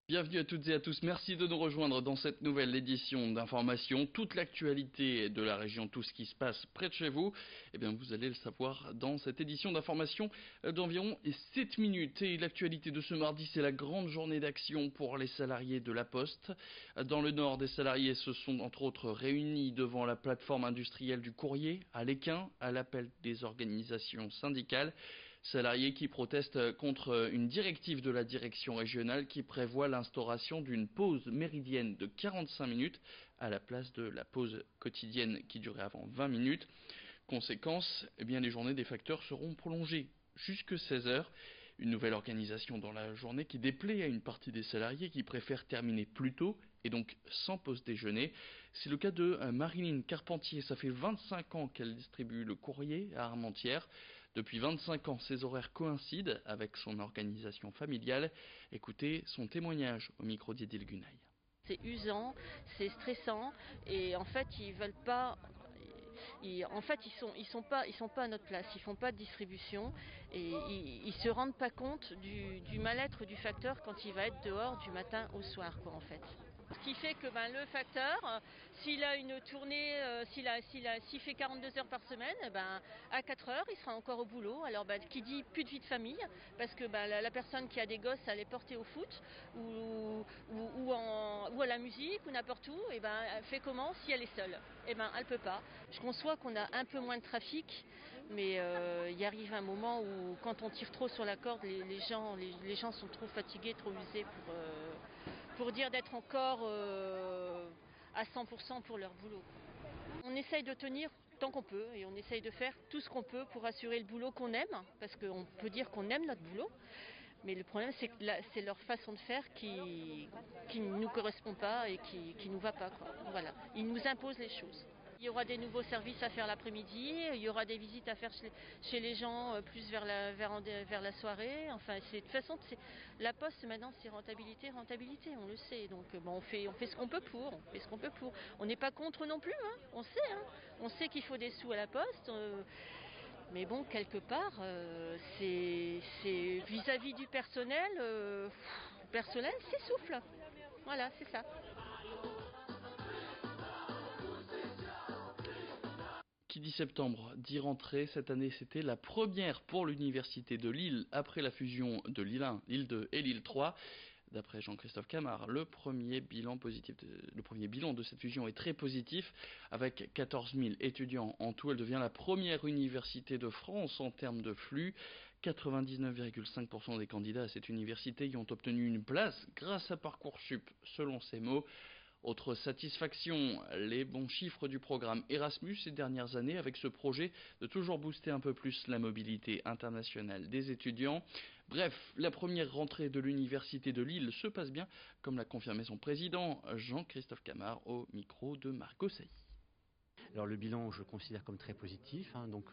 Bienvenue à toutes et à tous, merci de nous rejoindre dans cette nouvelle édition d'Information. Toute l'actualité de la région, tout ce qui se passe près de chez vous, eh bien vous allez le savoir dans cette édition d'Information d'environ 7 minutes. Et l'actualité de ce mardi, c'est la grande journée d'action pour les salariés de la Poste. Dans le Nord, des salariés se sont entre autres réunis devant la plateforme industrielle du courrier à Lesquin, à l'appel des organisations syndicales. Salariés qui protestent contre une directive de la direction régionale qui prévoit l'instauration d'une pause méridienne de 45 minutes à la place de la pause quotidienne qui durait avant 20 minutes. Conséquence, eh bien, les journées des facteurs seront prolongées jusque 16 heures. Une nouvelle organisation dans la journée qui déplaît à une partie des salariés qui préfèrent terminer plus tôt et donc sans pause déjeuner. C'est le cas de Marilyn Carpentier. Ça fait 25 ans qu'elle distribue le courrier à Armentières. Depuis 25 ans, ses horaires coïncident avec son organisation familiale. Écoutez son témoignage au micro d'Idil Gunaï. C'est usant, c'est stressant et en fait ils veulent pas. Ils sont pas à notre place, ils font pas de distribution et ils se rendent pas compte du mal-être du facteur quand il va être dehors du matin au soir quoi en fait. Ce qui fait que le facteur, s'il a une tournée, s'il fait 42 heures par semaine, à 4 heures, il sera encore au boulot. Alors qui dit plus de vie de famille, parce que la personne qui a des gosses, elle est portée au foot ou à la musique ou n'importe où, elle fait comment si elle est seule? Elle peut pas. Je conçois qu'on a un peu moins de trafic, mais il arrive un moment où quand on tire trop sur la corde, les gens sont trop fatigués, trop usés pour dire d'être encore à 100% pour leur boulot. On essaye de tenir tant qu'on peut et on essaye de faire tout ce qu'on peut pour assurer le boulot qu'on aime, parce qu'on peut dire qu'on aime notre boulot, mais le problème c'est que c'est leur façon de faire qui ne nous correspond pas et qui nous va pas quoi. Voilà. Ils nous imposent les choses. Il y aura des nouveaux services à faire l'après-midi, il y aura des visites à faire chez les gens plus vers la soirée. Enfin, de toute façon, la Poste maintenant c'est rentabilité, on le sait. Donc on fait ce qu'on peut pour, On n'est pas contre non plus, hein, on sait qu'il faut des sous à la Poste. Mais bon, quelque part, c'est vis-à-vis du personnel, s'essouffle. Voilà, c'est ça. Qui dit septembre dit rentrée. Cette année, c'était la première pour l'université de Lille après la fusion de Lille 1, Lille 2 et Lille 3. D'après Jean-Christophe Camard, le premier bilan de cette fusion est très positif. Avec 14 000 étudiants en tout, elle devient la première université de France en termes de flux. 99,5% des candidats à cette université y ont obtenu une place grâce à Parcoursup, selon ses mots. Autre satisfaction, les bons chiffres du programme Erasmus ces dernières années avec ce projet de toujours booster un peu plus la mobilité internationale des étudiants. Bref, la première rentrée de l'université de Lille se passe bien, comme l'a confirmé son président Jean-Christophe Camard au micro de Marco Sailly. Alors le bilan, je le considère comme très positif. Nous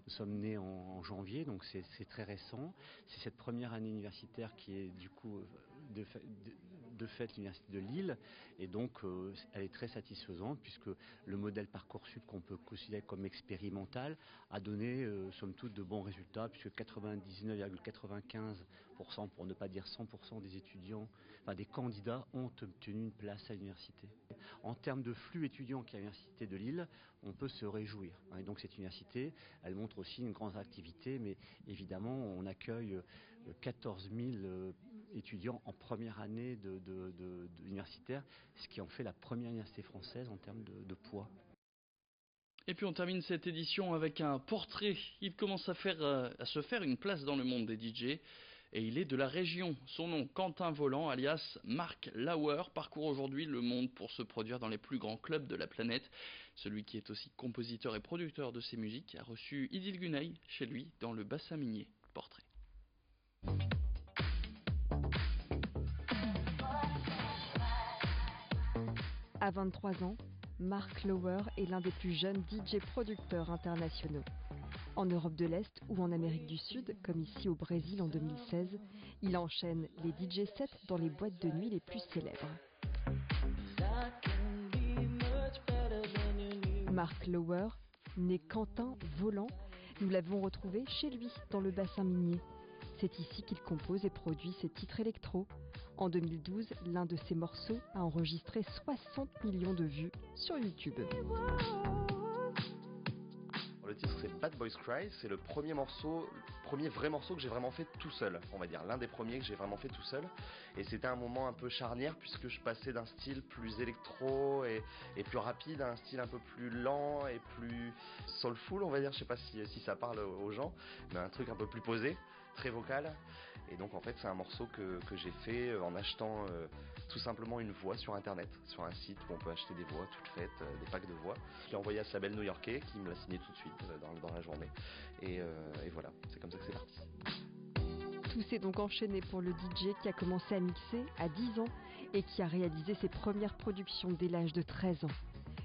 sommes nés en janvier, donc c'est très récent. C'est cette première année universitaire qui est du coup de fait l'université de Lille, et donc elle est très satisfaisante puisque le modèle Parcoursup qu'on peut considérer comme expérimental a donné somme toute de bons résultats, puisque 99,95%, pour ne pas dire 100% des étudiants, des candidats ont obtenu une place à l'université. En termes de flux étudiants qui est à l'université de Lille, on peut se réjouir. Et donc cette université, elle montre aussi une grande activité, mais évidemment on accueille 14 000 étudiants en première année universitaire, ce qui en fait la première université française en termes de poids. Et puis on termine cette édition avec un portrait. Il commence à se faire une place dans le monde des DJ. Et il est de la région. Son nom, Quentin Volant, alias Mark Lauer, parcourt aujourd'hui le monde pour se produire dans les plus grands clubs de la planète. Celui qui est aussi compositeur et producteur de ses musiques a reçu Idil Gunaï chez lui dans le bassin minier. Portrait. À 23 ans, Mark Lauer est l'un des plus jeunes DJ producteurs internationaux. En Europe de l'Est ou en Amérique du Sud, comme ici au Brésil en 2016, il enchaîne les DJ sets dans les boîtes de nuit les plus célèbres. Mark Lauer, né Quentin Volant, nous l'avons retrouvé chez lui dans le bassin minier. C'est ici qu'il compose et produit ses titres électro. En 2012, l'un de ses morceaux a enregistré 60 millions de vues sur YouTube. Le titre c'est Bad Boys Cry, c'est le premier vrai morceau que j'ai vraiment fait tout seul, on va dire, l'un des premiers que j'ai vraiment fait tout seul. Et c'était un moment un peu charnière puisque je passais d'un style plus électro et plus rapide à un style un peu plus lent et plus soulful, on va dire, je sais pas si ça parle aux gens, mais un truc un peu plus posé, très vocal. Et donc en fait c'est un morceau que j'ai fait en achetant tout simplement une voix sur internet, sur un site où on peut acheter des voix toutes faites, des packs de voix. Je l'ai envoyé à ce label new-yorkais qui me l'a signé tout de suite dans la journée. Et voilà, c'est comme ça que c'est parti. Tout s'est donc enchaîné pour le DJ qui a commencé à mixer à 10 ans et qui a réalisé ses premières productions dès l'âge de 13 ans.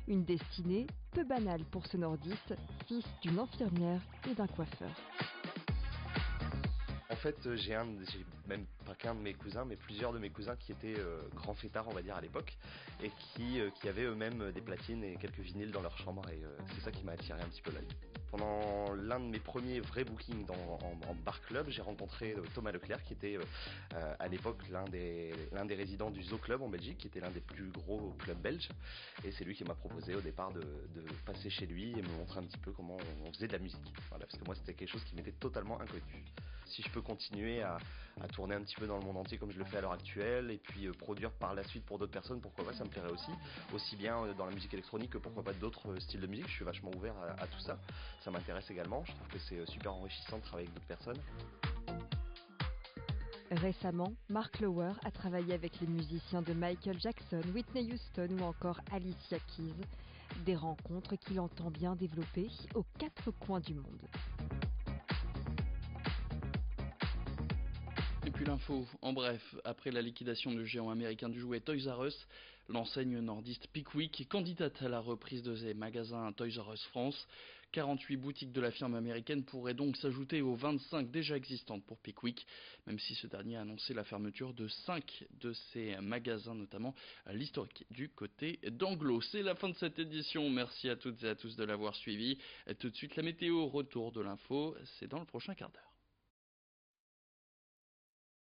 Une destinée peu banale pour ce nordiste, fils d'une infirmière et d'un coiffeur. En fait, j'ai même pas qu'un de mes cousins, mais plusieurs de mes cousins qui étaient grands fêtards, on va dire, à l'époque, et qui avaient eux-mêmes des platines et quelques vinyles dans leur chambre, et c'est ça qui m'a attiré un petit peu l'œil. Pendant l'un de mes premiers vrais bookings en bar club, j'ai rencontré Thomas Leclerc, qui était à l'époque l'un des résidents du Zoo Club en Belgique, qui était l'un des plus gros clubs belges, et c'est lui qui m'a proposé au départ de passer chez lui et me montrer un petit peu comment on faisait de la musique. Voilà, parce que moi c'était quelque chose qui m'était totalement inconnu. Si je peux continuer à tourner un petit peu dans le monde entier comme je le fais à l'heure actuelle et puis produire par la suite pour d'autres personnes, pourquoi pas, ça me plairait aussi bien dans la musique électronique que pourquoi pas d'autres styles de musique. Je suis vachement ouvert à tout ça, ça m'intéresse également, je trouve que c'est super enrichissant de travailler avec d'autres personnes. Récemment, Mark Lower a travaillé avec les musiciens de Michael Jackson, Whitney Houston ou encore Alicia Keys, des rencontres qu'il entend bien développer aux 4 coins du monde. Et puis l'info, en bref, après la liquidation du géant américain du jouet Toys R Us, l'enseigne nordiste Pickwick candidate à la reprise de ses magasins Toys R Us France. 48 boutiques de la firme américaine pourraient donc s'ajouter aux 25 déjà existantes pour Pickwick, même si ce dernier a annoncé la fermeture de 5 de ses magasins, notamment à l'historique du côté d'Anglo. C'est la fin de cette édition, merci à toutes et à tous de l'avoir suivi. Tout de suite la météo, retour de l'info, c'est dans le prochain quart d'heure.